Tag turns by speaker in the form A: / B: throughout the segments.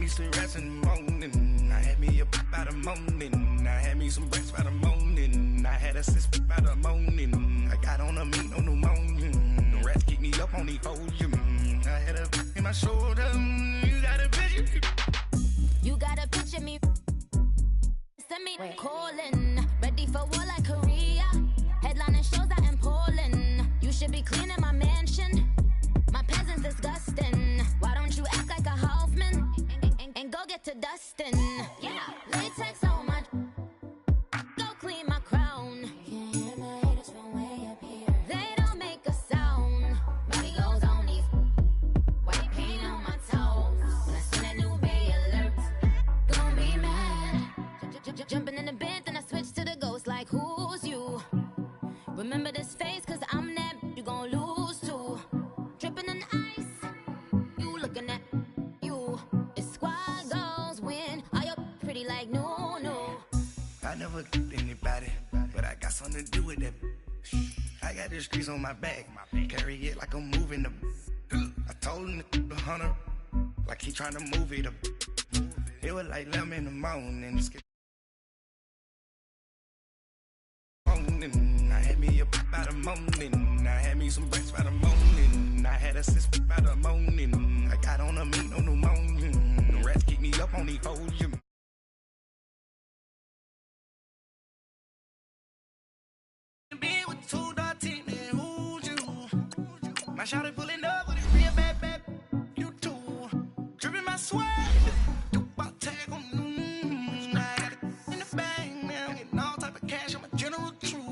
A: used to rest in the morning. I had me up by the morning. I had me some breakfast by the morning. I had a sis by the morning. I got on a meat, no pneumonia. The rats keep me up on the podium. I had a in my shoulder. You got a picture.
B: You got a picture me. Send me calling. Ready for war like Korea. Headlining shows out in Poland. You should be cleaning my mansion. My peasants disgusting. Why don't you act like a Hoffman and go get to dustin'? Yeah, latex on my. Go clean my crown. You can hear my haters from way up here. They don't make a sound. Body goes on these. White paint on my toes. When I seen that new Bay alert, gon' be mad. Jumping in the bed, then I switch to the ghost like who's you? Remember this face, cause I'm that you gon' lose too. Dripping in ice, you looking at you. It's squad goals win. Are you pretty like no, no?
A: I never killed anybody, but I got something to do with that. I got the streets on my back, carry it like I'm moving the. I told him to the hunter, like he trying to move it up. It was like 11 in the morning. I had me up by the morning. I had me some breakfast by the morning. I had a sis by the morning. I got on a meat, no pneumonia. The rats keep me up on the podium. Be with two dirty men, who's you? My shawty pulling up with a real bad, bad. You too. Dripping my sweat. Do my tag on. I got it in the bag now. Getting all type of cash. I'm a general true.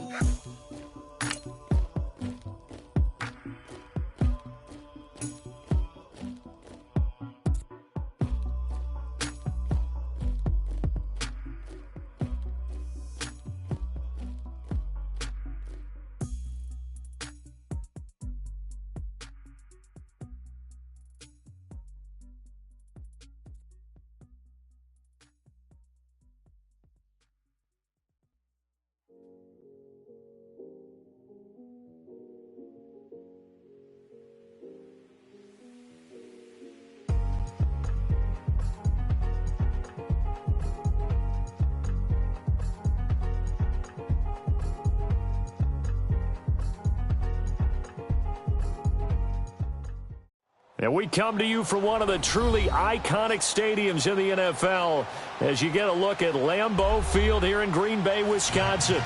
C: And we come to you from one of the truly iconic stadiums in the NFL as you get a look at Lambeau Field here in Green Bay, Wisconsin.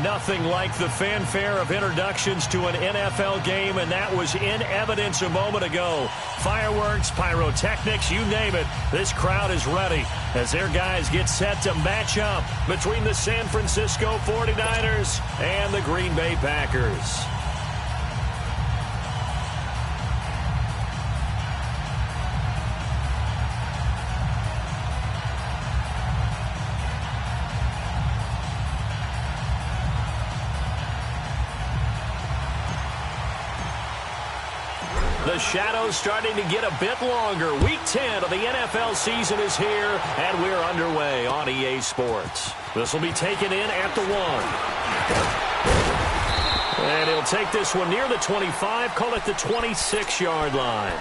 C: Nothing like the fanfare of introductions to an NFL game, and that was in evidence a moment ago. Fireworks, pyrotechnics, you name it. This crowd is ready as their guys get set to match up between the San Francisco 49ers and the Green Bay Packers. The shadow's starting to get a bit longer. Week 10 of the NFL season is here, and we're underway on EA Sports. This will be taken in at the 1. And he'll take this one near the 25, call it the 26-yard line.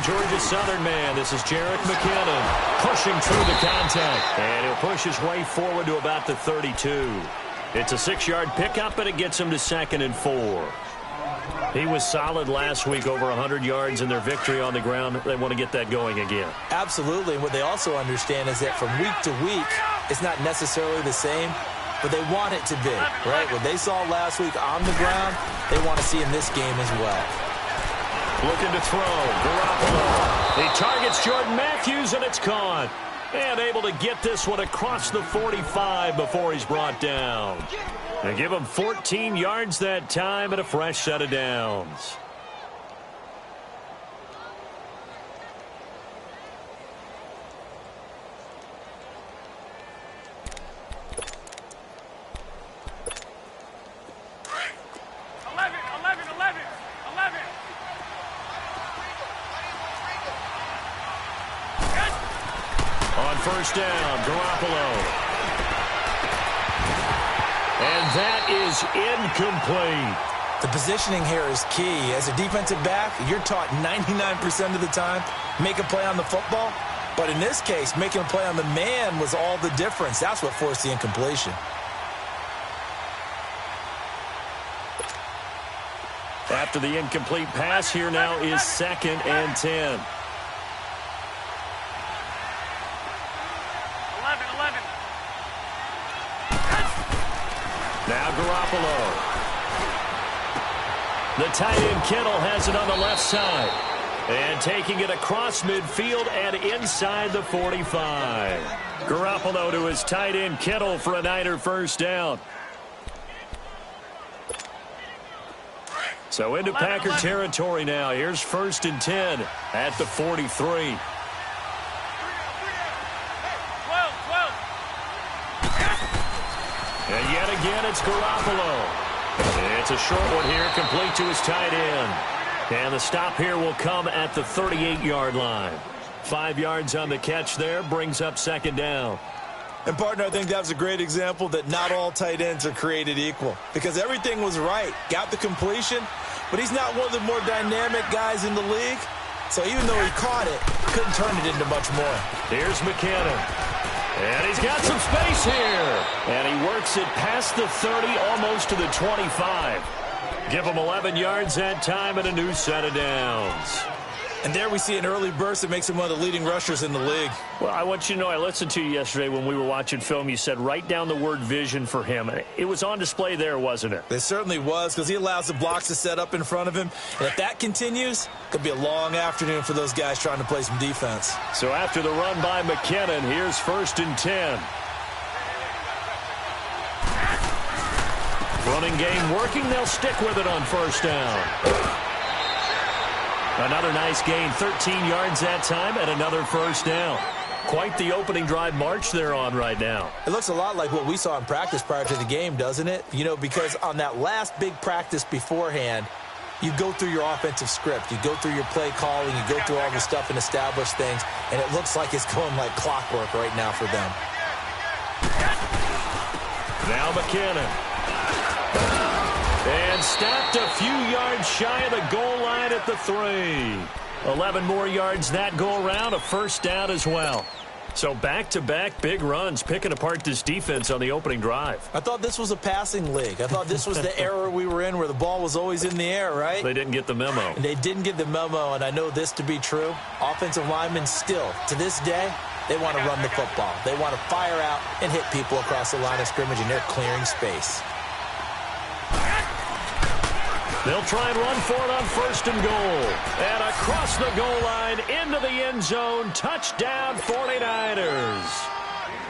C: Georgia Southern man. This is Jerick McKinnon pushing through the contact. And he'll push his way forward to about the 32. It's a 6-yard pickup, and it gets him to 2nd and 4. He was solid last week, over 100 yards in their victory on the ground. They want to get that going again.
D: Absolutely. And what they also understand is that from week to week, it's not necessarily the same, but they want it to be, right? What they saw last week on the ground, they want to see in this game as well.
C: Looking to throw. Garoppolo. He targets Jordan Matthews, and it's caught. And able to get this one across the 45 before he's brought down. And give him 14 yards that time and a fresh set of downs. first down. Garoppolo. And that is incomplete.
D: The positioning here is key. As a defensive back, you're taught 99% of the time, make a play on the football. But in this case, making a play on the man was all the difference. That's what forced the incompletion.
C: After the incomplete pass, here now is 2nd and 10.
A: 11.
C: Now Garoppolo. The tight end Kittle has it on the left side. And taking it across midfield and inside the 45. Garoppolo to his tight end Kittle for a Niner first down. So into Packer territory now. Here's 1st and 10 at the 43.
A: 12.
C: And yet again, it's Garoppolo. It's a short one here, complete to his tight end. And the stop here will come at the 38-yard line. 5 yards on the catch there, brings up 2nd down.
D: And, partner, I think that was a great example that not all tight ends are created equal. Because everything was right. Got the completion, but he's not one of the more dynamic guys in the league. So even though he caught it, couldn't turn it into much more.
C: Here's McKinnon. And he's got some space here. And he works it past the 30, almost to the 25. Give him 11 yards that time and a new set of downs.
D: And there we see an early burst that makes him one of the leading rushers in the league.
C: Well, I want you to know, I listened to you yesterday when we were watching film. You said write down the word vision for him. It was on display there, wasn't it?
D: It certainly was, because he allows the blocks to set up in front of him. And if that continues, it could be a long afternoon for those guys trying to play some defense.
C: So after the run by McKinnon, here's 1st and 10. Running game working. They'll stick with it on 1st down. Another nice gain, 13 yards that time, and another 1st down. Quite the opening drive march they're on right now.
D: It looks a lot like what we saw in practice prior to the game, doesn't it? You know, because on that last big practice beforehand, you go through your offensive script. You go through your play calling. You go through all the stuff and establish things, and it looks like it's going like clockwork right now for them.
C: Now McKinnon. And stopped a few yards shy of the goal line at the 3. 11 more yards that go around, a 1st down as well. So back-to-back big runs, picking apart this defense on the opening drive.
D: I thought this was a passing league. I thought this was the era we were in where the ball was always in the air, right?
C: They didn't get the memo.
D: And they didn't get the memo, and I know this to be true. Offensive linemen still, to this day, they want to run the football. They want to fire out and hit people across the line of scrimmage, and they're clearing space.
C: They'll try and run for it on 1st and goal. And across the goal line, into the end zone, touchdown 49ers.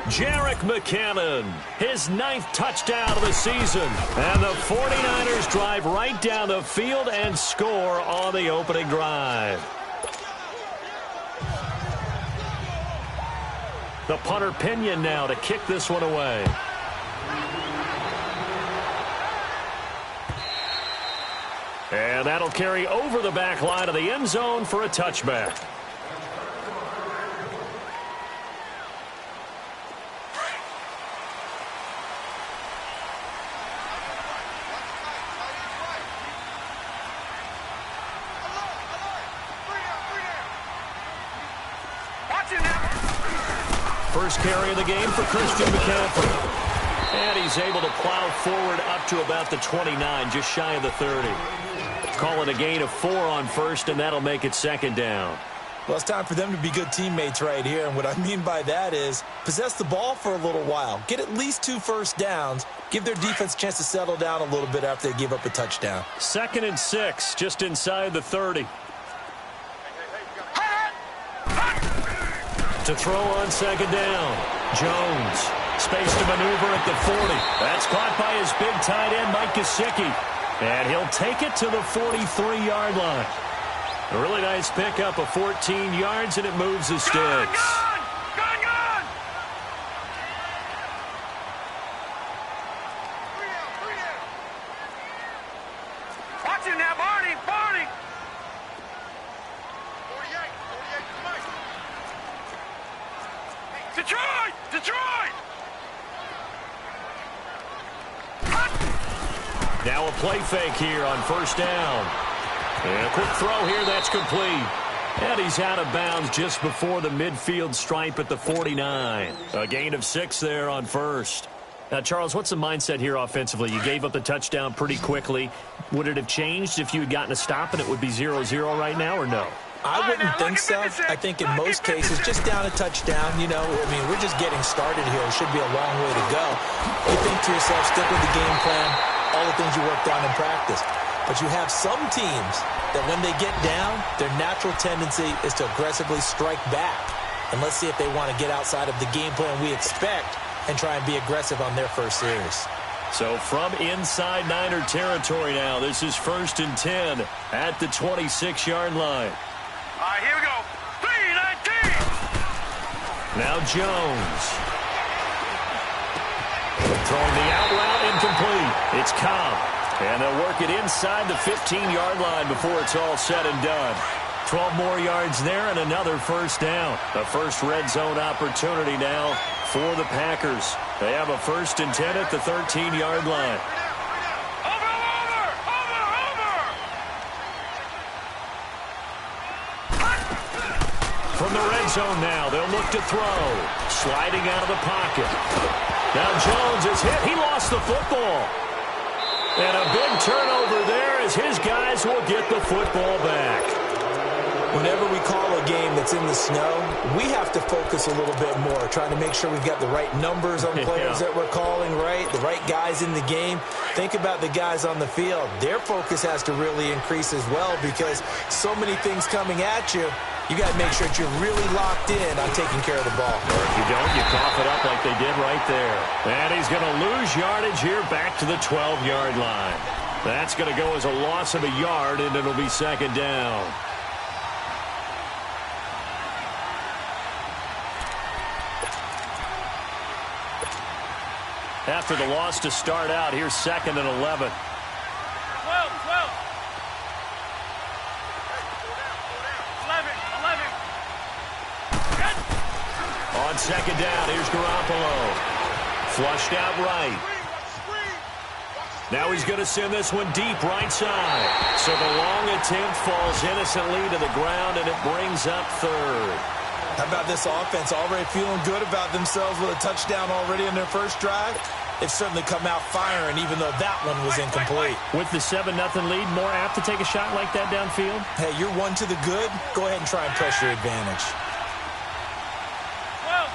C: Jerick McKinnon, his 9th touchdown of the season. And the 49ers drive right down the field and score on the opening drive. The punter Pinion now to kick this one away. And that'll carry over the back line of the end zone for a touchback. First carry of the game for Christian McCaffrey. And he's able to plow forward up to about the 29, just shy of the 30. Call it a gain of 4 on 1st, and that'll make it 2nd down.
D: Well, it's time for them to be good teammates right here, and what I mean by that is possess the ball for a little while. Get at least 2 first downs. Give their defense a chance to settle down a little bit after they give up a touchdown.
C: 2nd and 6, just inside the 30. To throw on 2nd down. Jones, space to maneuver at the 40. That's caught by his big tight end, Mike Gesicki. And he'll take it to the 43-yard line. A really nice pickup of 14 yards, and it moves the sticks.
A: Watch it now, Barney! 48, come on. Detroit! Detroit!
C: Now a play fake here on first down. And a quick throw here, that's complete. And he's out of bounds just before the midfield stripe at the 49. A gain of 6 there on first. Now, Charles, what's the mindset here offensively? You gave up the touchdown pretty quickly. Would it have changed if you had gotten a stop and it would be 0-0 right now, or no?
D: I wouldn't think so. I think in most cases, just down a touchdown, you know, I mean, we're just getting started here. It should be a long way to go. You think to yourself, stick with the game plan, all the things you worked on in practice. But you have some teams that when they get down, their natural tendency is to aggressively strike back. And let's see if they want to get outside of the game plan we expect and try and be aggressive on their first series.
C: So from inside Niner territory now, this is 1st and 10 at the 26-yard line.
A: All right, here we go. 3-19.
C: Now Jones. Throwing the out route incomplete. It's Cobb. And they'll work it inside the 15-yard line before it's all said and done. 12 more yards there and another first down. The first red zone opportunity now for the Packers. They have a 1st and 10 at the 13-yard line. From the red zone now, they'll look to throw. Sliding out of the pocket. Now Jones is hit. He lost the football. And a big turnover there as his guys will get the football back.
D: Whenever we call a game that's in the snow, we have to focus a little bit more, trying to make sure we've got the right numbers on players that we're calling, right? The right guys in the game. Think about the guys on the field. Their focus has to really increase as well because so many things coming at you. You got to make sure that you're really locked in on taking care of the ball.
C: Or if you don't, you cough it up like they did right there. And he's going to lose yardage here back to the 12-yard line. That's going to go as a loss of a yard, and it'll be 2nd down. After the loss to start out, here's 2nd and 11.
A: 12.
C: On 2nd down, here's Garoppolo. Flushed out right. Now he's going to send this one deep right side. So the long attempt falls innocently to the ground, and it brings up 3rd.
D: How about this offense already feeling good about themselves with a touchdown already in their first drive? They've certainly come out firing, even though that one was incomplete.
C: With the 7-0 lead, more apt to take a shot like that downfield?
D: Hey, you're one to the good. Go ahead and try and press your advantage.
A: 12.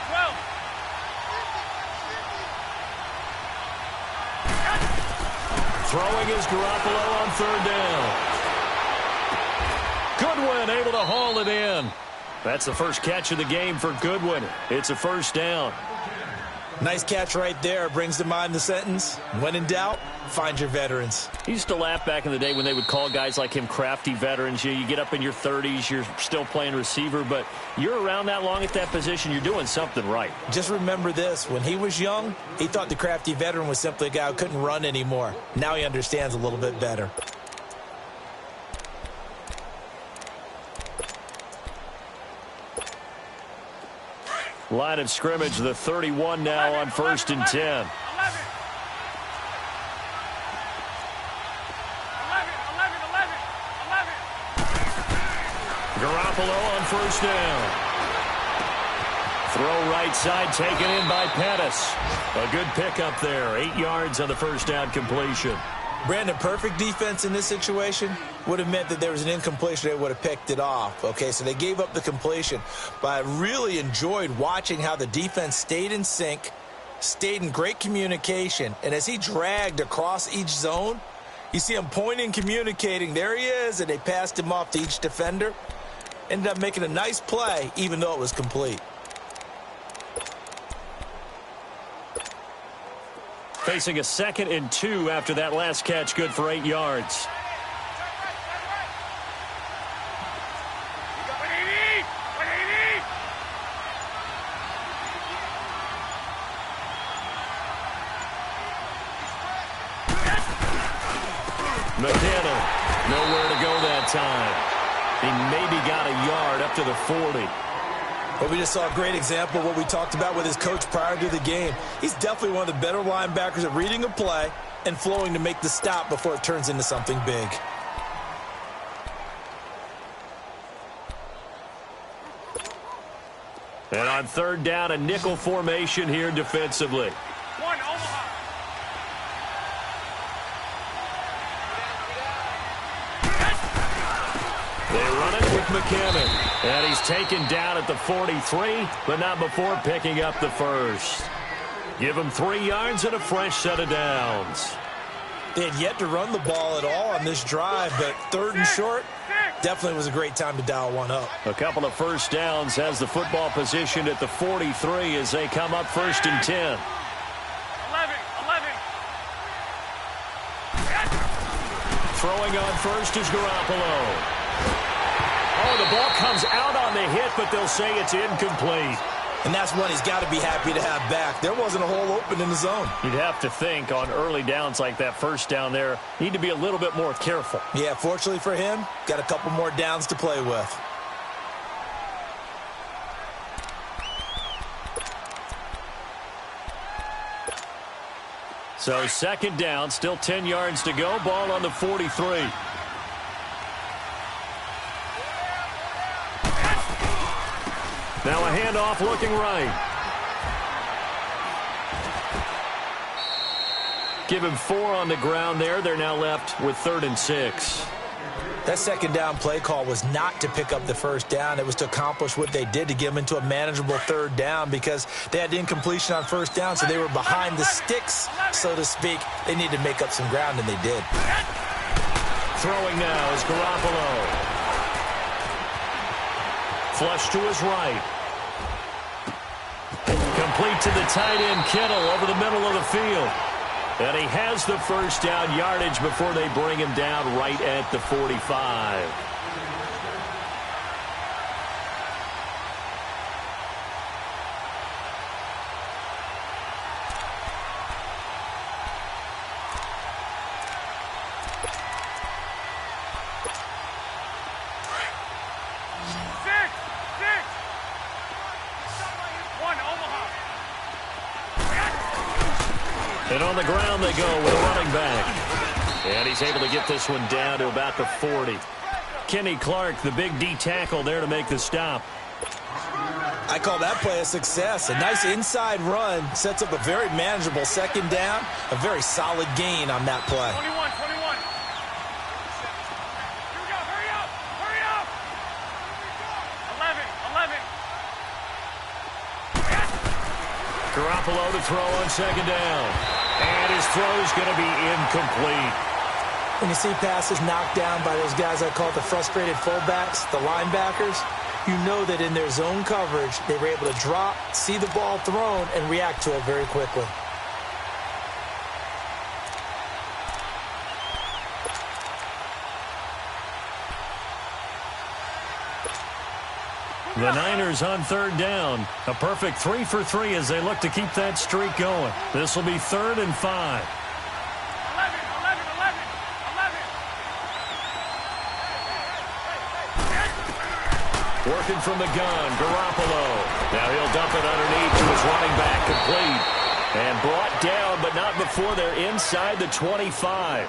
C: Throwing is Garoppolo on 3rd down. Goodwin able to haul it in. That's the first catch of the game for Goodwin. It's a 1st down.
D: Nice catch right there. Brings to mind the sentence, when in doubt, find your veterans.
C: He used to laugh back in the day when they would call guys like him crafty veterans. You get up in your 30s, you're still playing receiver, but you're around that long at that position, you're doing something right.
D: Just remember this. When he was young, he thought the crafty veteran was simply a guy who couldn't run anymore. Now he understands a little bit better.
C: Line of scrimmage, the 31 now on 1st and 10. Garoppolo on 1st down. Throw right side taken in by Pettis. A good pickup there. 8 yards on the 1st down completion.
D: Brandon, perfect defense in this situation would have meant that there was an incompletion. They would have picked it off. Okay, so they gave up the completion. But I really enjoyed watching how the defense stayed in sync, stayed in great communication. And as he dragged across each zone, you see him pointing, communicating. There he is, and they passed him off to each defender. Ended up making a nice play, even though it was complete.
C: Facing a 2nd and 2 after that last catch, good for 8 yards. McKenna, nowhere to go that time. He maybe got a yard up to the 40.
D: Well, we just saw a great example of what we talked about with his coach prior to the game. He's definitely one of the better linebackers at reading a play and flowing to make the stop before it turns into something big.
C: And on third down, a nickel formation here defensively.
A: One, Omaha.
C: They run it with McKinnon. And he's taken down at the 43, but not before picking up the first. Give him 3 yards and a fresh set of downs.
D: They had yet to run the ball at all on this drive, but third and short definitely was a great time to dial one up.
C: A couple of first downs, has the football position at the 43 as they come up 1st and 10.
A: 11.
C: Throwing on first is Garoppolo. Oh, the ball comes out on the hit, but they'll say it's incomplete.
D: And that's one he's got to be happy to have back. There wasn't a hole open in the zone.
C: You'd have to think on early downs like that first down there, need to be a little bit more careful.
D: Yeah, fortunately for him, got a couple more downs to play with.
C: So 2nd down, still 10 yards to go, ball on the 43. Now a handoff looking right. Give him 4 on the ground there. They're now left with 3rd and 6.
D: That 2nd down play call was not to pick up the first down. It was to accomplish what they did, to get them into a manageable 3rd down, because they had incompletion on 1st down, so they were behind the sticks, so to speak. They needed to make up some ground, and they did.
C: Throwing now is Garoppolo. Flush to his right. Complete to the tight end, Kittle, over the middle of the field. And he has the first down yardage before they bring him down right at the 45. And on the ground they go with a running back. And he's able to get this one down to about the 40. Kenny Clark, the big D tackle there to make the stop.
D: I call that play a success. A nice inside run sets up a very manageable 2nd down. A very solid gain on that play.
A: 21. Here we go. Hurry up. 11.
C: Garoppolo to throw on 2nd down. And his throw's going to be incomplete.
D: When you see passes knocked down by those guys I call the frustrated fullbacks, the linebackers, you know that in their zone coverage, they were able to drop, see the ball thrown, and react to it very quickly.
C: The Niners on 3rd down. A perfect 3 for 3 as they look to keep that streak going. This will be 3rd and 5.
A: 11.
C: Working from the gun, Garoppolo. Now he'll dump it underneath to his running back, complete. And brought down, but not before they're inside the 25.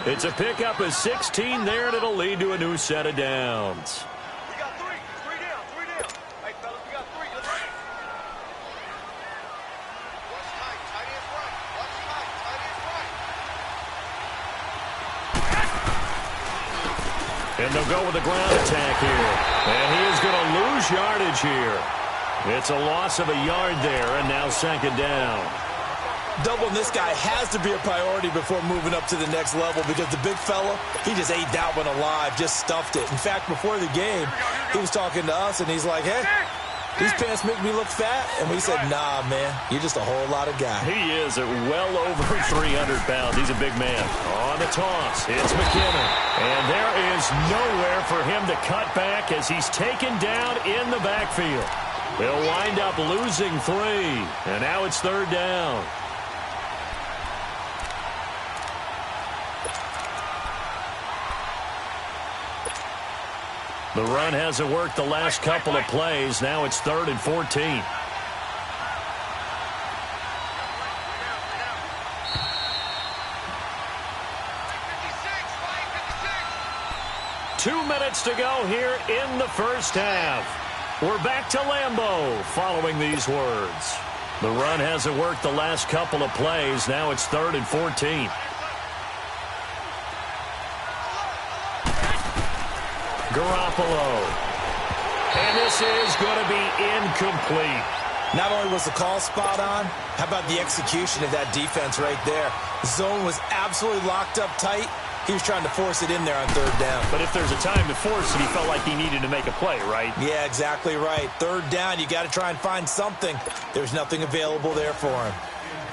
C: It's a pickup of 16 there, and it'll lead to a new set of downs.
A: We got 3. 3 down. Hey, fellas, we got 3. Let's go. Watch tight. Tight end right. Watch tight. Tight end right.
C: And they'll go with the ground attack here. And he is going to lose yardage here. It's a loss of a yard there, and now 2nd down.
D: Doubling this guy has to be a priority before moving up to the next level, because the big fella, he just ate that one alive, just stuffed it. In fact, before the game, he was talking to us, and he's like, hey, these pants make me look fat. And we said, nah, man, you're just a whole lot of guy.
C: He is at well over 300 pounds. He's a big man. On the toss, it's McKinnon. And there is nowhere for him to cut back as he's taken down in the backfield. They'll wind up losing 3. And now it's 3rd down. The run hasn't worked the last couple of plays. Now it's 3rd and 14. Two minutes to go here in the first half. We're back to Lambeau following these words. The run hasn't worked the last couple of plays. Now it's 3rd and 14. Garoppolo. And this is going to be incomplete.
D: Not only was the call spot on, how about the execution of that defense right there? The zone was absolutely locked up tight. He was trying to force it in there on 3rd down.
C: But if there's a time to force it, he felt like he needed to make a play, right?
D: Yeah, exactly right. 3rd down, you got to try and find something. There's nothing available there for him.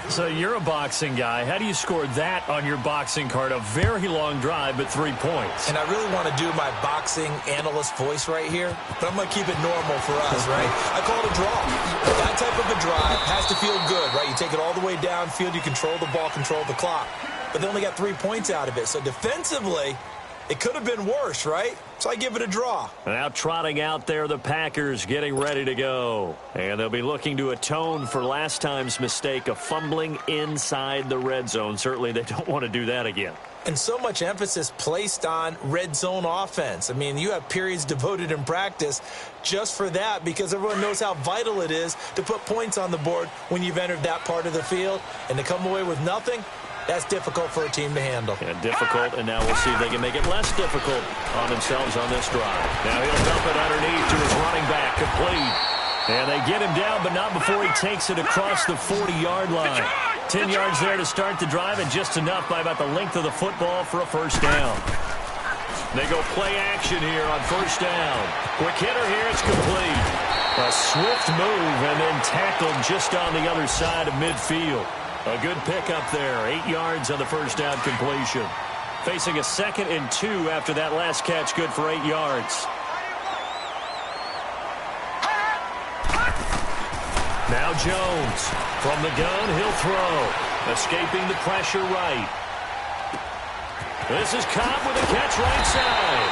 C: So you're a boxing guy. How do you score that on your boxing card? A very long drive, but 3 points.
D: And I really want to do my boxing analyst voice right here, but I'm going to keep it normal for us, right? I call it a draw. That type of a drive has to feel good, right? You take it all the way downfield, you control the ball, control the clock. But they only got 3 points out of it. So defensively, it could have been worse, right? So I give it a draw.
C: Now trotting out there, the Packers getting ready to go. And they'll be looking to atone for last time's mistake of fumbling inside the red zone. Certainly they don't want to do that again.
D: And so much emphasis placed on red zone offense. I mean, you have periods devoted in practice just for that because everyone knows how vital it is to put points on the board when you've entered that part of the field. And to come away with nothing, that's difficult for a team to handle.
C: Yeah, difficult, and now we'll see if they can make it less difficult on themselves on this drive. Now he'll dump it underneath to his running back, complete. And they get him down, but not before he takes it across the 40-yard line. 10 yards there to start the drive, and just enough by about the length of the football for a first down. They go play action here on first down. Quick hitter here, it's complete. A swift move and then tackled just on the other side of midfield. A good pickup there, 8 yards on the first down completion. Facing a 2nd and 2 after that last catch, good for 8 yards. Now Jones from the gun, he'll throw. Escaping the pressure right. This is Cobb with a catch right side.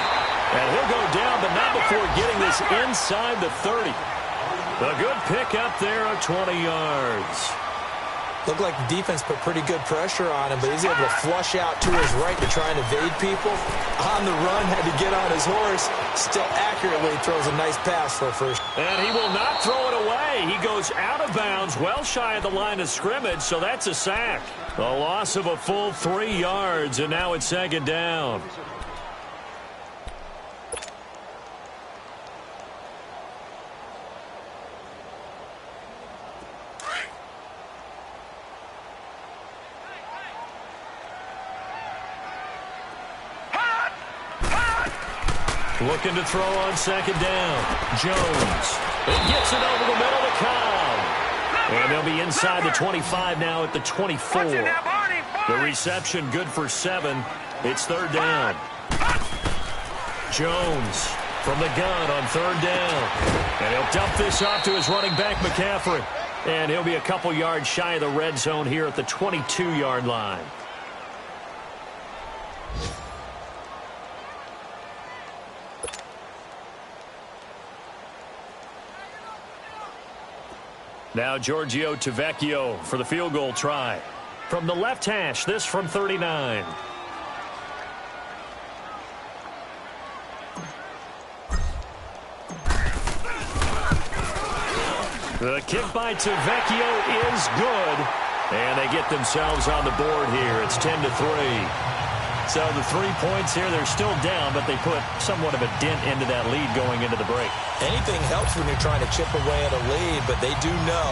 C: And he'll go down, but not before getting this inside the 30. A good pickup there of 20 yards.
D: Looked like the defense put pretty good pressure on him, but he's able to flush out to his right to try and evade people. On the run, had to get on his horse. Still accurately throws a nice pass for a first.
C: And he will not throw it away. He goes out of bounds, well shy of the line of scrimmage, so that's a sack. A loss of a full 3 yards, and now it's 2nd down. Looking to throw on 2nd down. Jones. It gets it over the middle to Cobb. And they'll be inside the 25 now at the 24. The reception good for 7. It's 3rd down. Jones from the gun on 3rd down. And he'll dump this off to his running back, McCaffrey. And he'll be a couple yards shy of the red zone here at the 22-yard line. Now Giorgio Tavecchio for the field goal try. From the left hash, this from 39. The kick by Tavecchio is good. And they get themselves on the board here. It's 10-3. So the 3 points here, they're still down, but they put somewhat of a dent into that lead going into the break.
D: Anything helps when you're trying to chip away at a lead, but they do know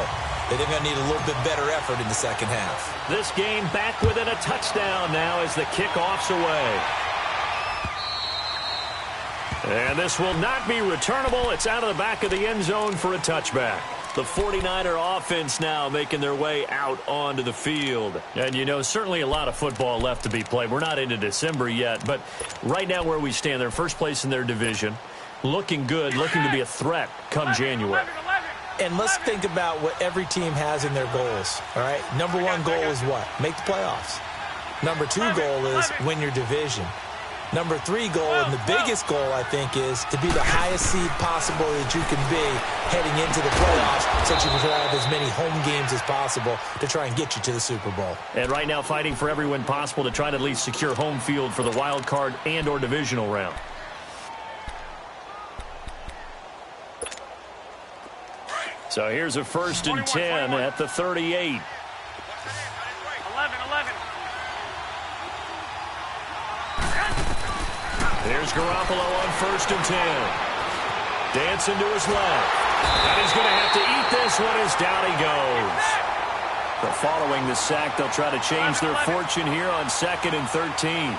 D: that they're going to need a little bit better effort in the second half.
C: This game back within a touchdown now as the kickoff's away. And this will not be returnable. It's out of the back of the end zone for a touchback. The 49er offense now making their way out onto the field. And, you know, certainly a lot of football left to be played. We're not into December yet, but right now where we stand, they're first place in their division. Looking good, looking to be a threat come January.
D: And let's think about what every team has in their goals, all right? Number 1 goal is what? Make the playoffs. Number 2 goal is win your division. Number 3 goal, and the biggest goal, I think, is to be the highest seed possible that you can be heading into the playoffs so that you can have as many home games as possible to try and get you to the Super Bowl.
C: And right now fighting for every win possible to try to at least secure home field for the wild card and or divisional round. So here's a 1st and 10 at the 38.
E: 11.
C: Here's Garoppolo on 1st and 10. Dancing to his left. And he's going to have to eat this one as down he goes. But following the sack, they'll try to change their fortune here on 2nd and 13.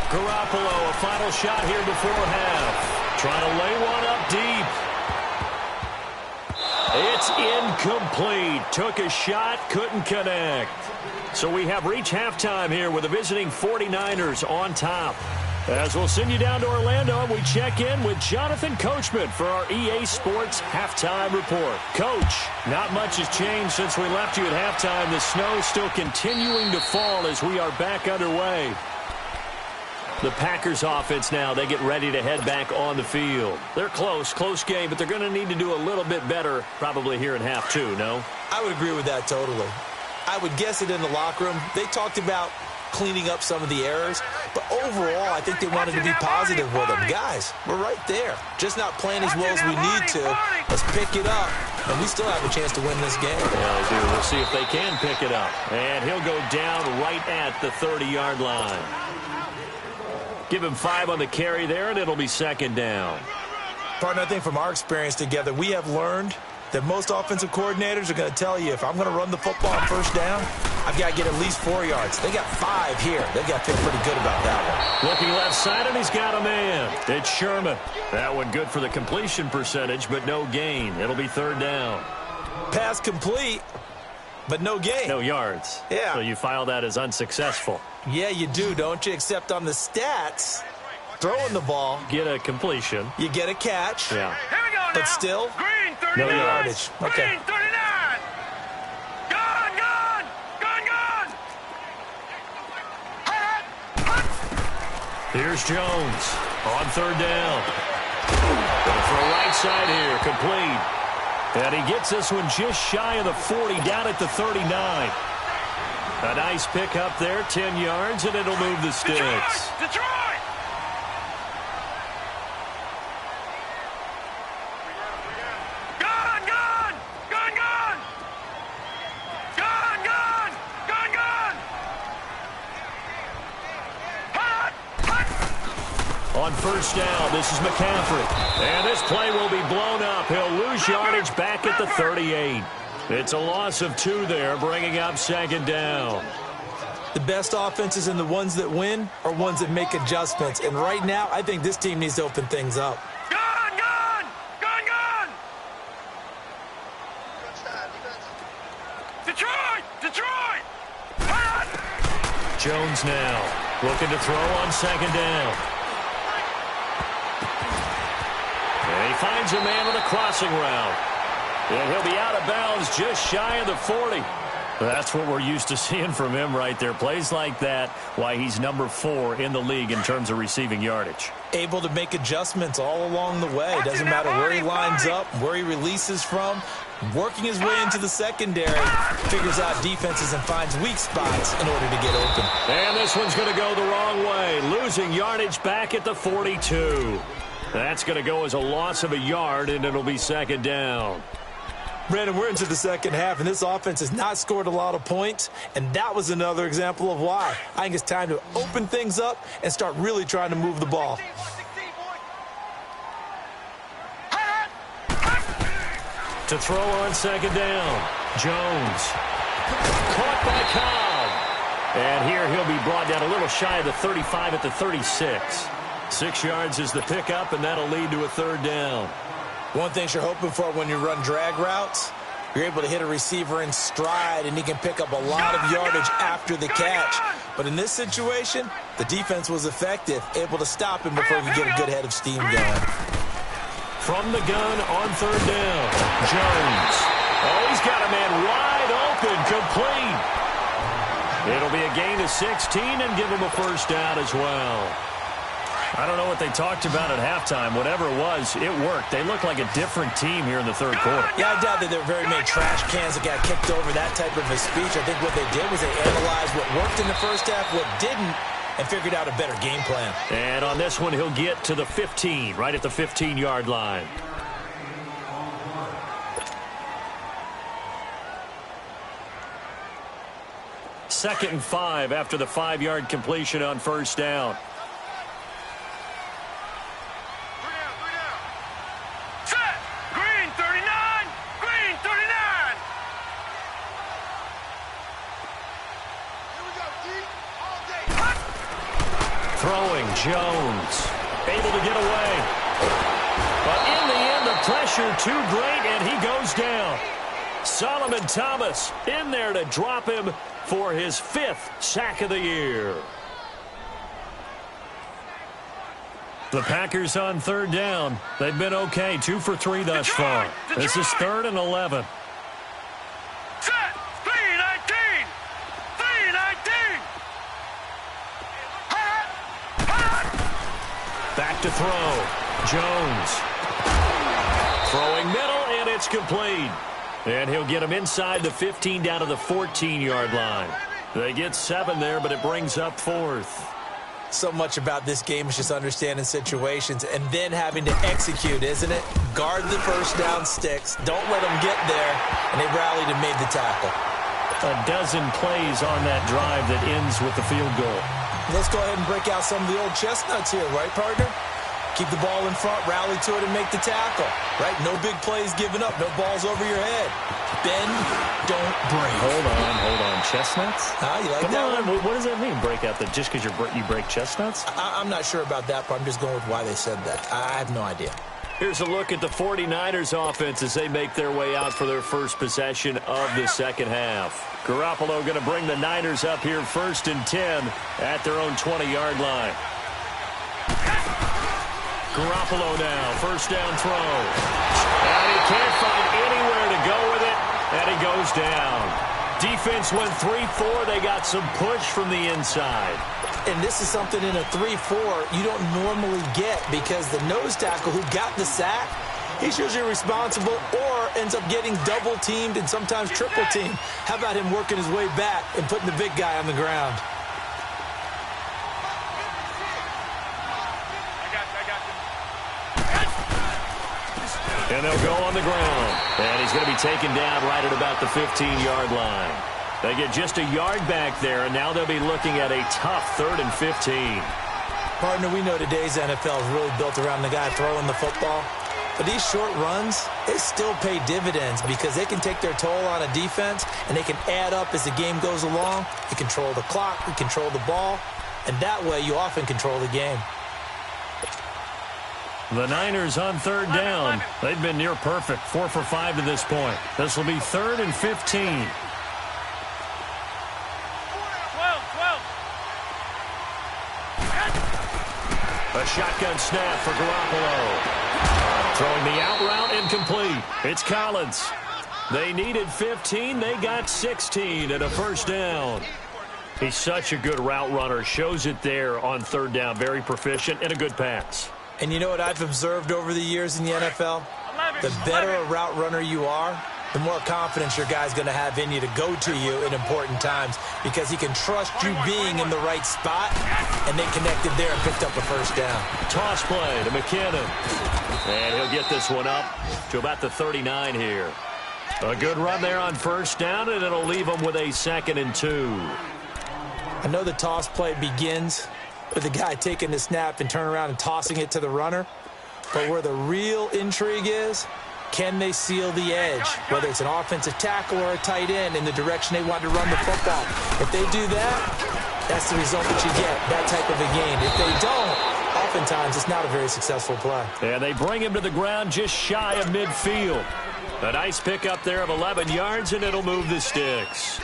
C: Garoppolo, a final shot here before half. Trying to lay one up deep. It's incomplete. Took a shot, couldn't connect. So we have reached halftime here with the visiting 49ers on top. As we'll send you down to Orlando, we check in with Jonathan Coachman for our EA Sports Halftime Report. Coach, not much has changed since we left you at halftime. The snow still continuing to fall as we are back underway. The Packers offense now, they get ready to head back on the field. They're close game, but they're going to need to do a little bit better probably here in half 2, no?
D: I would agree with that totally. I would guess it in the locker room. They talked about cleaning up some of the errors, but overall, I think they wanted to be positive with them. Guys, we're right there. Just not playing as well as we need to. Let's pick it up, and we still have a chance to win this game.
C: Yeah, they do. We'll see if they can pick it up. And he'll go down right at the 30-yard line. Give him 5 on the carry there, and it'll be 2nd down.
D: Partner, I think from our experience together, we have learned that most offensive coordinators are going to tell you, if I'm going to run the football on 1st down, I've got to get at least 4 yards. They got 5 here. They've got to feel pretty good about that one.
C: Looking left side, and he's got a man. It's Sherman. That one good for the completion percentage, but no gain. It'll be 3rd down.
D: Pass complete, but no gain.
C: No yards.
D: Yeah.
C: So you file that as unsuccessful.
D: Yeah, you do, don't you? Except on the stats, throwing the ball.
C: Get a completion.
D: You get a catch.
C: Yeah.
E: Here we go now.
D: But still,
E: Green 39.
C: no yardage.
D: Okay.
E: Green 39. Gone.
C: Here's Jones on 3rd down. Going for a right side here, complete. And he gets this one just shy of the 40, down at the 39. A nice pick up there, 10 yards, and it'll move the sticks.
E: Detroit!
C: On 1st down, this is McCaffrey. And this play will be blown up. He'll lose yardage back at the 38. It's a loss of 2 there, bringing up 2nd down.
D: The best offenses and the ones that win are ones that make adjustments. And right now, I think this team needs to open things up.
E: Gone! Detroit!
C: Jones now looking to throw on 2nd down. And he finds a man with a crossing route. And he'll be out of bounds just shy of the 40. That's what we're used to seeing from him right there. Plays like that, why he's number 4 in the league in terms of receiving yardage.
D: Able to make adjustments all along the way. Doesn't matter where he lines up, where he releases from. Working his way into the secondary, figures out defenses and finds weak spots in order to get open.
C: And this one's going to go the wrong way. Losing yardage back at the 42. That's going to go as a loss of a yard, and it'll be 2nd down.
D: Brandon, we're into the second half, and this offense has not scored a lot of points, and that was another example of why. I think it's time to open things up and start really trying to move the ball.
C: To throw on 2nd down, Jones. Caught by Cobb. And here he'll be brought down a little shy of the 35 at the 36. 6 yards is the pickup, and that'll lead to a 3rd down.
D: One thing you're hoping for when you run drag routes, you're able to hit a receiver in stride, and he can pick up a lot of yardage after the catch. But in this situation, the defense was effective, able to stop him before he could get a good head of steam going.
C: From the gun on 3rd down, Jones. Oh, he's got a man wide open, complete. It'll be a gain of 16 and give them a first down as well. I don't know what they talked about at halftime. Whatever it was, it worked. They look like a different team here in the third quarter.
D: Yeah, I doubt that there were very many trash cans that got kicked over, that type of a speech. I think what they did was they analyzed what worked in the first half, what didn't, and figured out a better game plan.
C: And on this one, he'll get to the 15, right at the 15-yard line. Second and 5 after the 5-yard completion on first down.
E: Set. Green 39. Green 39. Here we go, D. All day.
C: Throwing, Jones. Able to get away. But in the end, the pressure too great, and he goes down. Solomon Thomas in there to drop him for his 5th sack of the year. The Packers on third down. They've been okay, 2 for 3 thus far. This is 3rd and 11.
E: Set. 319. 319.
C: Back to throw. Jones. Throwing middle, and it's complete. And he'll get him inside the 15 down to the 14-yard line. They get 7 there, but it brings up 4th.
D: So much about this game is just understanding situations and then having to execute, isn't it? Guard the first down sticks. Don't let them get there. And they rallied and made the tackle.
C: A dozen plays on that drive that ends with the field goal.
D: Let's go ahead and break out some of the old chestnuts here, right, partner? Keep the ball in front, rally to it, and make the tackle, right? No big plays given up, no balls over your head. Bend, don't break.
C: Hold on. Chestnuts?
D: You like
C: Come
D: that
C: on.
D: one?
C: What does that mean, break out? Just because you break chestnuts?
D: I'm not sure about that, but I'm just going with why they said that. I have no idea.
C: Here's a look at the 49ers offense as they make their way out for their first possession of the second half. Garoppolo going to bring the Niners up here 1st and 10 at their own 20-yard line. Garoppolo now, first down throw. And he can't find anywhere to go with it, and he goes down. Defense went 3-4. They got some push from the inside.
D: And this is something in a 3-4 you don't normally get because the nose tackle who got the sack, he's usually responsible or ends up getting double-teamed and sometimes triple-teamed. How about him working his way back and putting the big guy on the ground?
C: And they'll go on the ground. And he's going to be taken down right at about the 15-yard line. They get just a yard back there, and now they'll be looking at a tough 3rd and 15.
D: Partner, we know today's NFL is really built around the guy throwing the football. But these short runs, they still pay dividends because they can take their toll on a defense, and they can add up as the game goes along. You control the clock, you control the ball, and that way you often control the game.
C: The Niners on third down. They've been near perfect, 4 for 5 to this point. This will be 3rd and 15.
E: 12.
C: A shotgun snap for Garoppolo. Throwing the out route, incomplete. It's Collins. They needed 15. They got 16 and a first down. He's such a good route runner. Shows it there on third down. Very proficient and a good pass.
D: And you know what I've observed over the years in the NFL? The better a route runner you are, the more confidence your guy's going to have in you to go to you in important times because he can trust you being in the right spot, and they connected there and picked up a first down.
C: Toss play to McKinnon. And he'll get this one up to about the 39 here. A good run there on first down, and it'll leave him with a 2nd and 2.
D: I know the toss play begins with the guy taking the snap and turning around and tossing it to the runner. But where the real intrigue is, can they seal the edge, whether it's an offensive tackle or a tight end in the direction they want to run the football? If they do that, that's the result that you get, that type of a game. If they don't, oftentimes it's not a very successful play.
C: And they bring him to the ground just shy of midfield. A nice pickup there of 11 yards, and it'll move the sticks.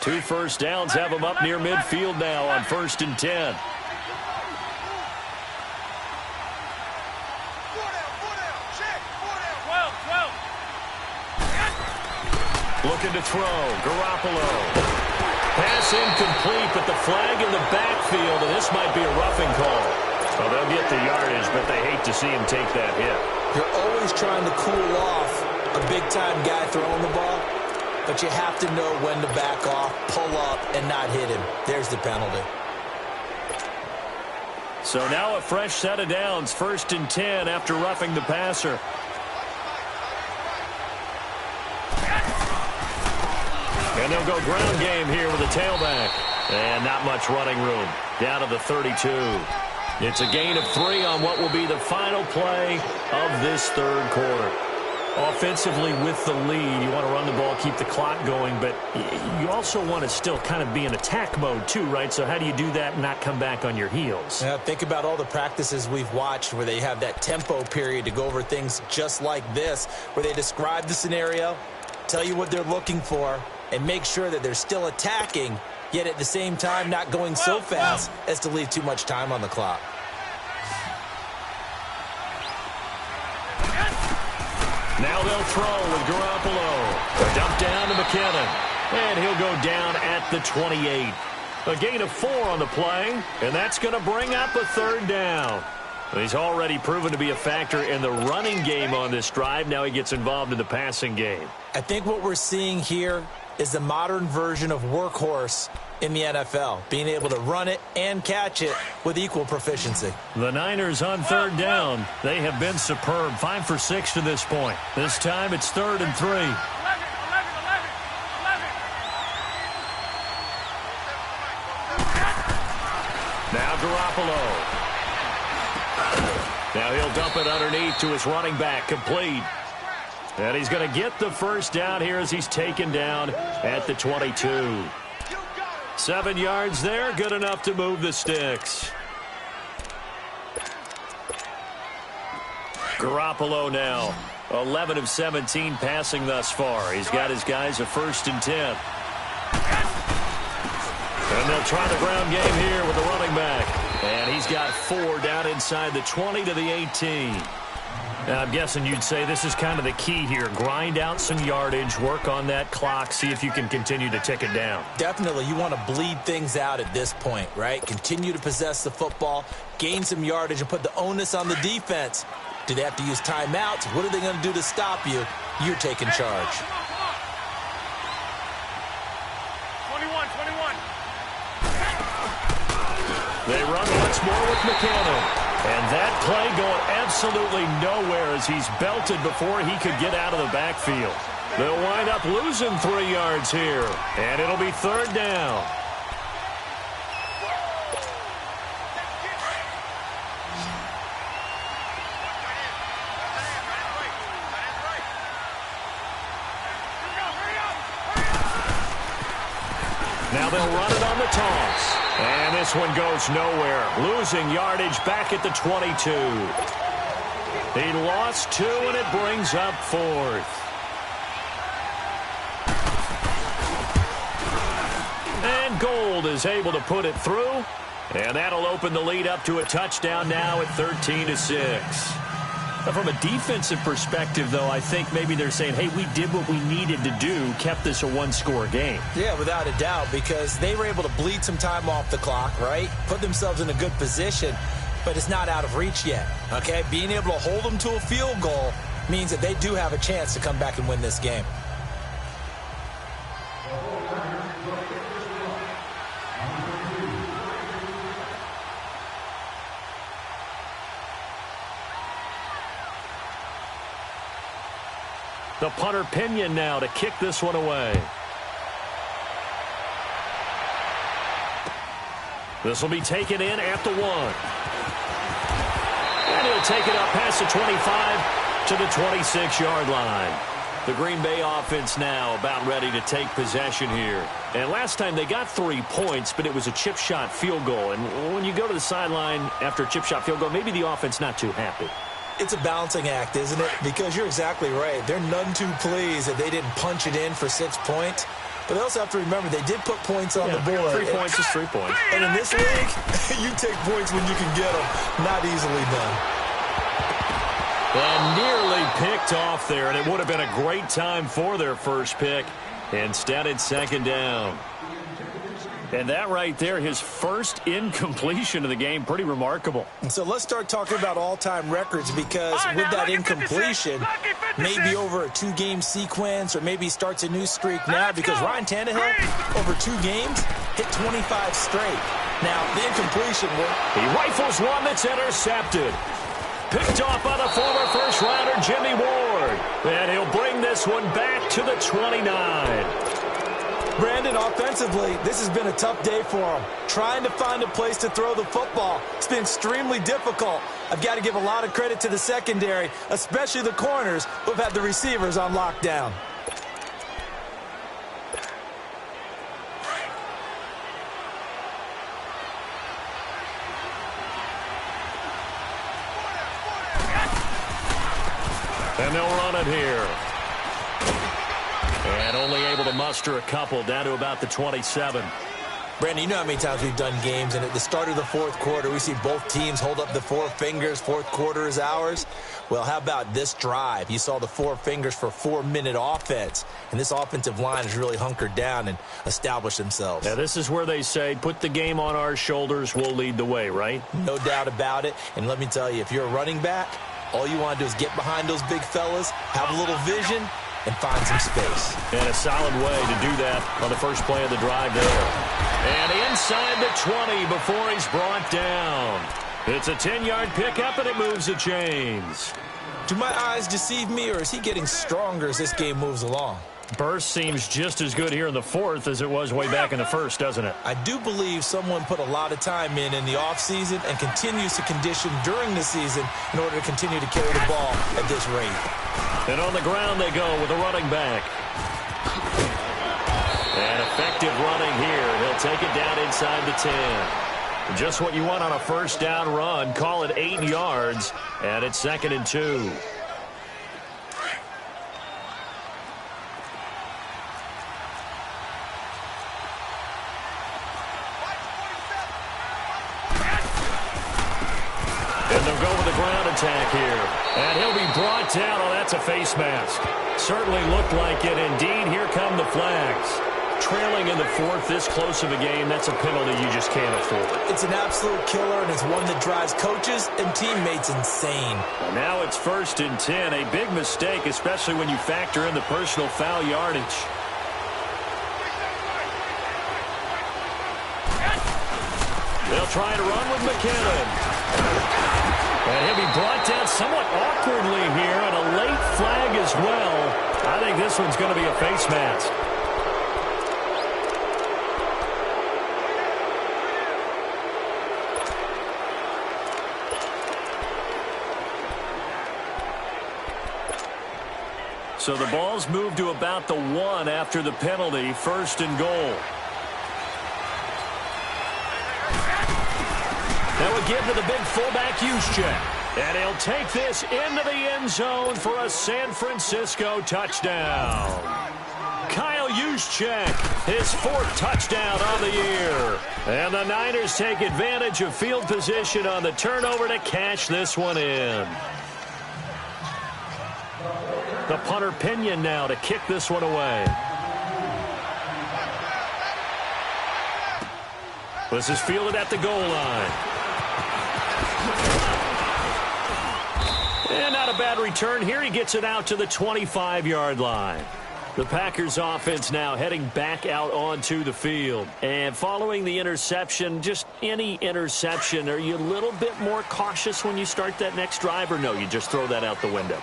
C: 2 first downs have him up near midfield now on 1st and 10. Looking to throw. Garoppolo. Pass incomplete, but the flag in the backfield, and this might be a roughing call. Well, they'll get the yardage, but they hate to see him take that hit.
D: You're always trying to cool off a big-time guy throwing the ball, but you have to know when to back off, pull up, and not hit him. There's the penalty.
C: So now a fresh set of downs, 1st and 10 after roughing the passer. And they'll go ground game here with a tailback. And not much running room. Down to the 32. It's a gain of 3 on what will be the final play of this third quarter. Offensively with the lead, you want to run the ball, keep the clock going, but you also want to still kind of be in attack mode too, right? So how do you do that and not come back on your heels?
D: Yeah, think about all the practices we've watched where they have that tempo period to go over things just like this, where they describe the scenario, tell you what they're looking for, and make sure that they're still attacking, yet at the same time not going so fast as to leave too much time on the clock.
C: Now they'll throw with Garoppolo. Dump down to McKinnon. And he'll go down at the 28. A gain of 4 on the play, and that's going to bring up a 3rd down. He's already proven to be a factor in the running game on this drive. Now he gets involved in the passing game.
D: I think what we're seeing here is the modern version of workhorse in the NFL, being able to run it and catch it with equal proficiency.
C: The Niners on 3rd down. They have been superb, 5 for 6 to this point. This time it's 3rd and 3. Now Garoppolo. Now he'll dump it underneath to his running back, complete. And he's going to get the 1st down here as he's taken down at the 22. 7 yards there, good enough to move the sticks. Garoppolo now, 11 of 17 passing thus far. He's got his guys a 1st and 10. And they'll try the ground game here with the running back. And he's got 4 down inside the 20 to the 18. Now, I'm guessing you'd say this is kind of the key here. Grind out some yardage, work on that clock, see if you can continue to tick it down.
D: Definitely. You want to bleed things out at this point, right? Continue to possess the football, gain some yardage, and put the onus on the defense. Do they have to use timeouts? What are they going to do to stop you? You're taking charge.
E: 21.
C: They run once more with McKinnon. And that play going absolutely nowhere as he's belted before he could get out of the backfield. They'll wind up losing 3 yards here. And it'll be 3rd down. Now they'll run it on the toss. And this one goes nowhere. Losing yardage back at the 22. He lost 2, and it brings up 4th. And Gold is able to put it through. And that'll open the lead up to a touchdown now at 13-6. From a defensive perspective, though, I think maybe they're saying, hey, we did what we needed to do, kept this a 1-score game.
D: Yeah, without a doubt, because they were able to bleed some time off the clock, right? Put themselves in a good position, but it's not out of reach yet, okay? Being able to hold them to a field goal means that they do have a chance to come back and win this game.
C: The punter Pinion now to kick this one away. This will be taken in at the 1. And he'll take it up past the 25 to the 26-yard line. The Green Bay offense now about ready to take possession here. And last time they got 3 points, but it was a chip shot field goal. And when you go to the sideline after a chip shot field goal, maybe the offense not too happy.
D: It's a balancing act, isn't it? Because you're exactly right. They're none too pleased that they didn't punch it in for 6 points. But they also have to remember they did put points on the board.
C: 3 points is 3 points.
D: And in this league, you take points when you can get them. Not easily done.
C: And nearly picked off there, and it would have been a great time for their first pick. Instead, it's second down. And that right there, his first incompletion of the game, pretty remarkable.
D: So let's start talking about all-time records, because with that incompletion, maybe over a 2-game sequence, or maybe he starts a new streak now, because Ryan Tannehill, over 2 games, hit 25 straight. Now, the incompletion,
C: he rifles one that's intercepted. Picked off by the former first-rounder Jimmy Ward. And he'll bring this one back to the 29.
D: Brandon, offensively, this has been a tough day for him. Trying to find a place to throw the football. It's been extremely difficult. I've got to give a lot of credit to the secondary, especially the corners who have had the receivers on lockdown.
C: And they'll run it here. And only able to muster a couple, down to about the 27.
D: Brandon, you know how many times we've done games, and at the start of the fourth quarter, we see both teams hold up the 4 fingers. Fourth quarter is ours. Well, how about this drive? You saw the 4 fingers for 4-minute offense, and this offensive line has really hunkered down and established themselves.
C: Now, this is where they say, put the game on our shoulders, we'll lead the way, right?
D: No doubt about it. And let me tell you, if you're a running back, all you want to do is get behind those big fellas, have a little vision, and find some space.
C: And a solid way to do that on the first play of the drive there. And inside the 20 before he's brought down. It's a 10-yard pickup, and it moves the chains.
D: Do my eyes deceive me, or is he getting stronger as this game moves along?
C: Burst seems just as good here in the fourth as it was way back in the first, doesn't it?
D: I do believe someone put a lot of time in the offseason and continues to condition during the season in order to continue to carry the ball at this rate.
C: And on the ground they go with a running back. And effective running here. He'll take it down inside the 10. Just what you want on a first down run. Call it 8 yards. And it's 2nd and 2. And they'll go with the ground attack here. And he'll be brought down. Oh, that's a face mask. Certainly looked like it. Indeed, here come the flags. Trailing in the fourth, this close of a game, that's a penalty you just can't afford.
D: It's an absolute killer, and it's one that drives coaches and teammates insane.
C: Well, now it's 1st and 10. A big mistake, especially when you factor in the personal foul yardage. They'll try to run with McKinnon. And he'll be brought down somewhat awkwardly here, and a late flag as well. I think this one's going to be a face mask. So the ball's moved to about the 1 after the penalty, 1st and goal. That would give to the big fullback Juszczyk. And he'll take this into the end zone for a San Francisco touchdown. Kyle Juszczyk, his 4th touchdown on the year. And the Niners take advantage of field position on the turnover to cash this one in. The punter Pinion now to kick this one away. This is fielded at the goal line. And not a bad return here. He gets it out to the 25-yard line. The Packers offense now heading back out onto the field. And following the interception, just any interception, are you a little bit more cautious when you start that next drive, or no, you just throw that out the window?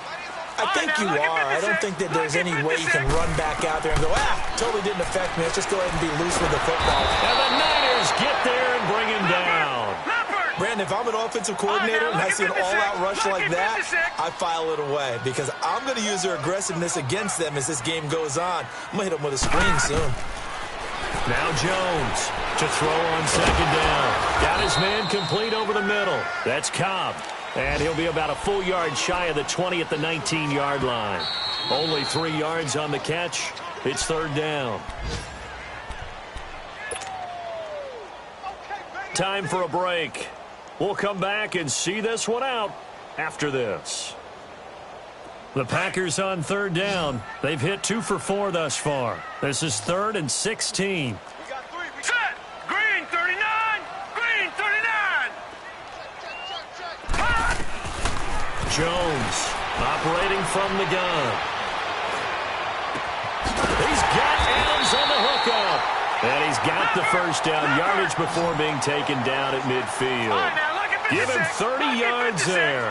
D: I think you are. I don't think that there's any way you can run back out there and go, totally didn't affect me. Let's just go ahead and be loose with the football.
C: And the Niners get there and bring him down.
D: Brandon, if I'm an offensive coordinator and I see an all-out rush like that, I file it away because I'm going to use their aggressiveness against them as this game goes on. I'm going to hit them with a screen soon.
C: Now Jones to throw on 2nd down. Got his man complete over the middle. That's Cobb. And he'll be about a full yard shy of the 20 at the 19-yard line. Only 3 yards on the catch. It's 3rd down. Time for a break. We'll come back and see this one out after this. The Packers on third down. They've hit 2 for 4 thus far. This is 3rd and 16.
E: Set! Green 39! Green 39!
C: Jones operating from the gun. He's got Adams on the hookup. And he's got the first down, yardage before being taken down at midfield. Give him 30 yards there.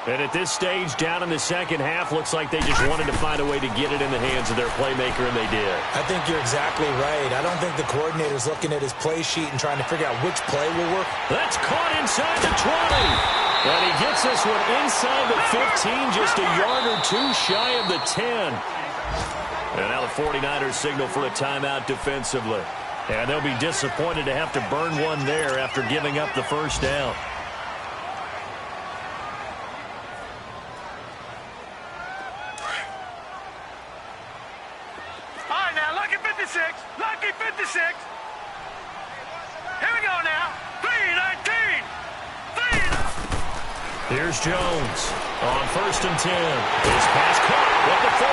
C: And at this stage, down in the second half, looks like they just wanted to find a way to get it in the hands of their playmaker, and they did.
D: I think you're exactly right. I don't think the coordinator's looking at his play sheet and trying to figure out which play will work.
C: That's caught inside the 20. And he gets this one inside the 15, just a yard or 2 shy of the 10. And now the 49ers signal for a timeout defensively. And they'll be disappointed to have to burn one there after giving up the first down.
E: Lucky 56. Here we go now. 3-19.
C: Here's Jones on 1st and 10. His pass caught with the 4.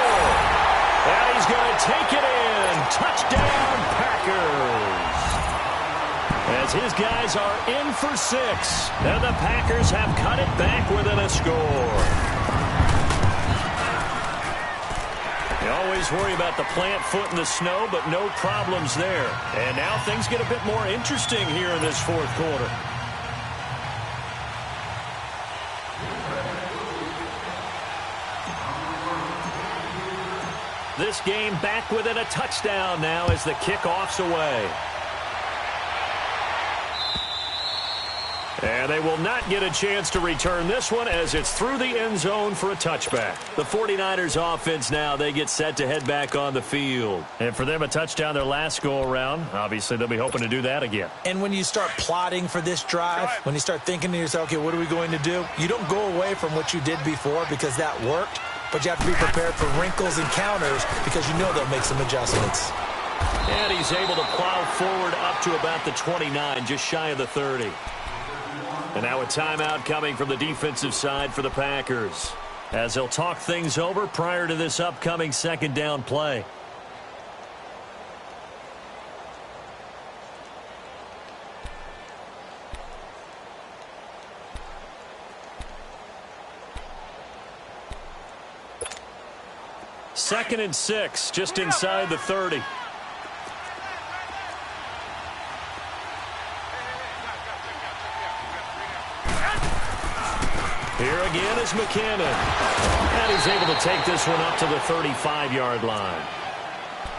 C: And he's going to take it in. Touchdown, Packers. As his guys are in for 6. And the Packers have cut it back within a score. You always worry about the plant foot in the snow, but no problems there. And now things get a bit more interesting here in this 4th quarter. This game back within a touchdown now as the kickoff's away. And they will not get a chance to return this one as it's through the end zone for a touchback. The 49ers offense now, they get set to head back on the field. And for them, a touchdown their last go-around. Obviously, they'll be hoping to do that again.
D: And when you start plotting for this drive, when you start thinking to yourself, okay, what are we going to do? You don't go away from what you did before because that worked, but you have to be prepared for wrinkles and counters because you know they'll make some adjustments.
C: And he's able to plow forward up to about the 29, just shy of the 30. And now a timeout coming from the defensive side for the Packers, as they'll talk things over prior to this upcoming 2nd down play. Second and 6, just inside the 30. Here again is McKinnon. And he's able to take this one up to the 35-yard line.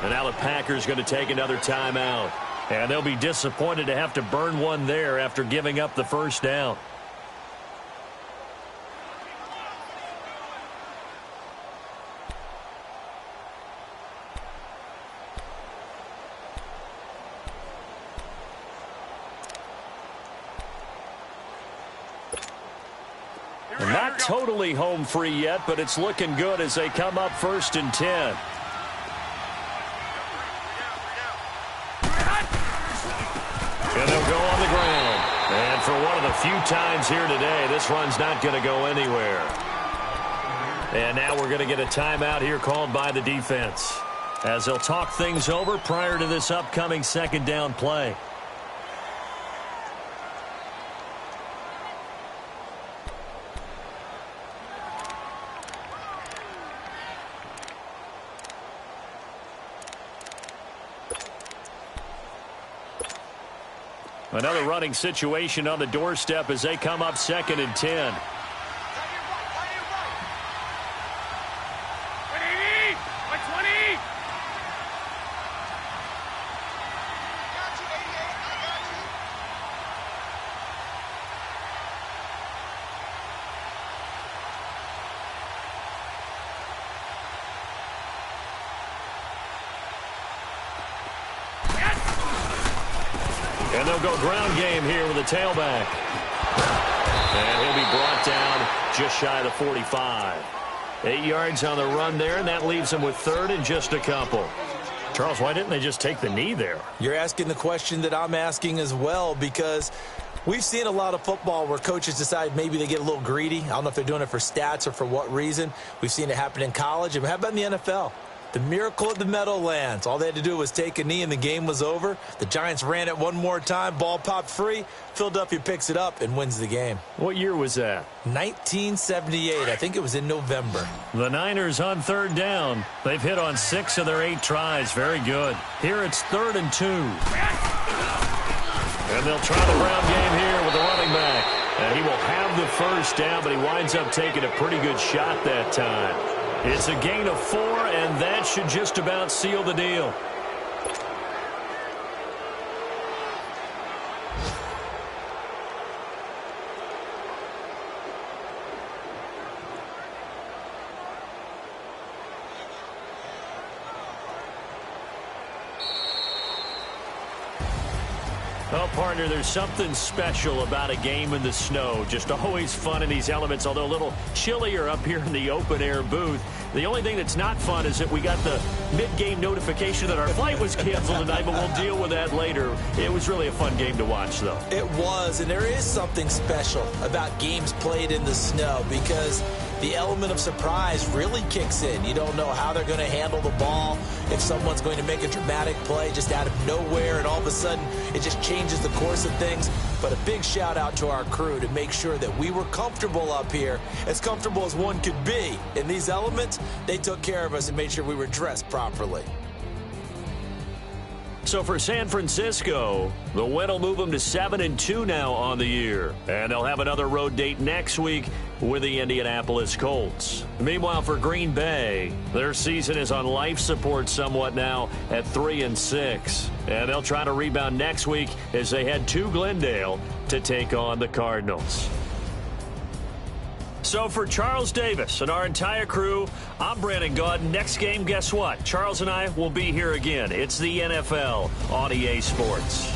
C: And now the Packers going to take another timeout. And they'll be disappointed to have to burn one there after giving up the first down. Not totally home free yet, but it's looking good as they come up 1st and 10. And they'll go on the ground. And for one of the few times here today, this run's not going to go anywhere. And now we're going to get a timeout here called by the defense, as they'll talk things over prior to this upcoming 2nd down play. Another running situation on the doorstep as they come up 2nd and 10. And they'll go ground game here with a tailback. And he'll be brought down just shy of the 45. 8 yards on the run there, and that leaves them with 3rd and just a couple. Charles, why didn't they just take the knee there?
D: You're asking the question that I'm asking as well, because We've seen a lot of football where coaches decide maybe they get a little greedy. I don't know if they're doing it for stats or for what reason. We've seen it happen in college. And how about in the NFL? The miracle at the Meadowlands. All they had to do was take a knee and the game was over. The Giants ran it one more time. Ball popped free. Philadelphia picks it up and wins the game.
C: What year was that?
D: 1978. I think it was in November.
C: The Niners on 3rd down. They've hit on 6 of their 8 tries. Very good. Here it's 3rd and 2. And they'll try the ground game here with the running back. And he will have the first down, but he winds up taking a pretty good shot that time. It's a gain of 4, and that should just about seal the deal. Well, partner, there's something special about a game in the snow. Just always fun in these elements, although a little chillier up here in the open-air booth. The only thing that's not fun is that we got the mid-game notification that our flight was canceled tonight, but we'll deal with that later. It was really a fun game to watch, though. It was, and there is something special about games played in the snow because the element of surprise really kicks in. You don't know how they're going to handle the ball, if someone's going to make a dramatic play just out of nowhere, and all of a sudden it just changes the course of things. But a big shout out to our crew to make sure that we were comfortable up here, as comfortable as one could be. In these elements, they took care of us and made sure we were dressed properly. So for San Francisco, the win will move them to 7-2 now on the year. And they'll have another road date next week with the Indianapolis Colts. Meanwhile, for Green Bay, their season is on life support somewhat now at 3-6. And they'll try to rebound next week as they head to Glendale to take on the Cardinals. So for Charles Davis and our entire crew, I'm Brandon Gaudin. Next game, guess what? Charles and I will be here again. It's the NFL on EA Sports.